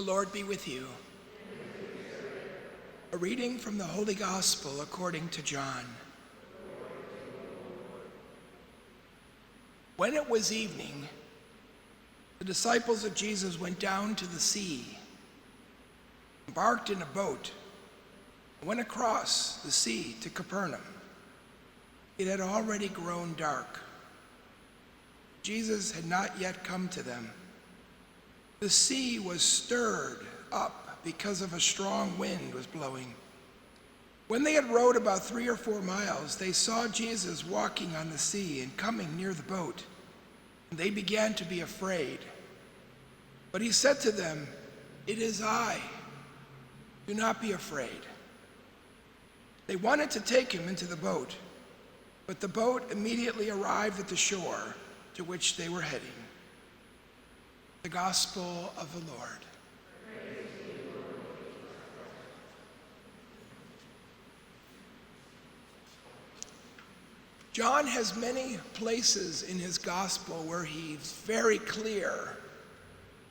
The Lord be with you. A reading from the Holy Gospel according to John. When it was evening, the disciples of Jesus went down to the sea, embarked in a boat, and went across the sea to Capernaum. It had already grown dark. Jesus had not yet come to them. The sea was stirred up because of a strong wind was blowing. When they had rowed about 3 or 4 miles, they saw Jesus walking on the sea and coming near the boat. And they began to be afraid. But he said to them, "It is I. Do not be afraid." They wanted to take him into the boat, but the boat immediately arrived at the shore to which they were heading. The Gospel of the Lord. John has many places in his gospel where he's very clear,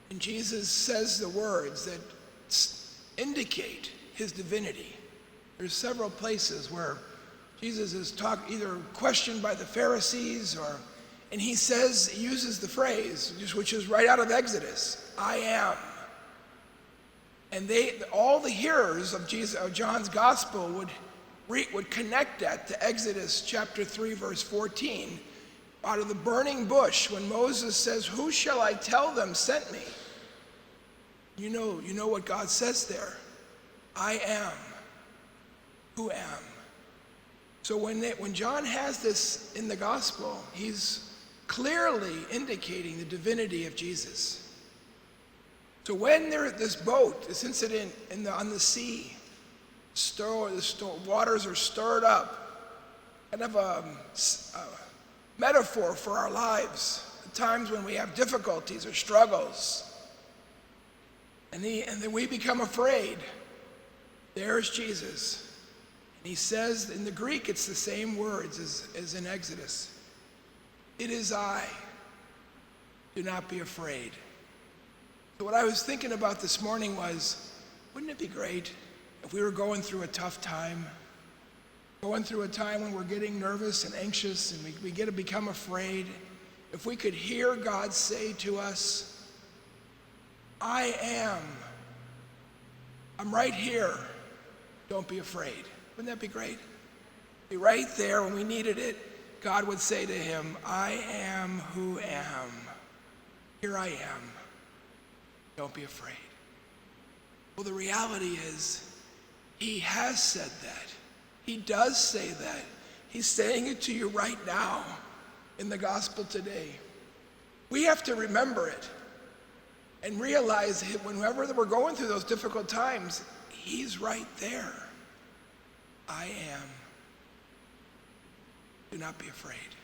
and Jesus says the words that indicate his divinity. There's several places where Jesus is either questioned by the Pharisees, and he uses the phrase, which is right out of Exodus, "I am." And all the hearers of John's gospel would connect that to Exodus chapter 3, verse 14, out of the burning bush when Moses says, "Who shall I tell them sent me?" You know what God says there. "I am who am." So when John has this in the gospel, he's clearly indicating the divinity of Jesus. So when this boat, this incident on the sea, the waters are stirred up, kind of a metaphor for our lives, the times when we have difficulties or struggles, and then we become afraid. There's Jesus. And he says, in the Greek, it's the same words as in Exodus. "It is I. Do not be afraid." So what I was thinking about this morning was, wouldn't it be great if we were going through a tough time, going through a time when we're getting nervous and anxious and we get to become afraid, if we could hear God say to us, "I am. I'm right here. Don't be afraid." Wouldn't that be great? Be right there when we needed it. God would say to him, "I am who am. Here I am. Don't be afraid." Well, the reality is, he has said that. He does say that. He's saying it to you right now in the gospel today. We have to remember it and realize that whenever we're going through those difficult times, he's right there. I am. Do not be afraid.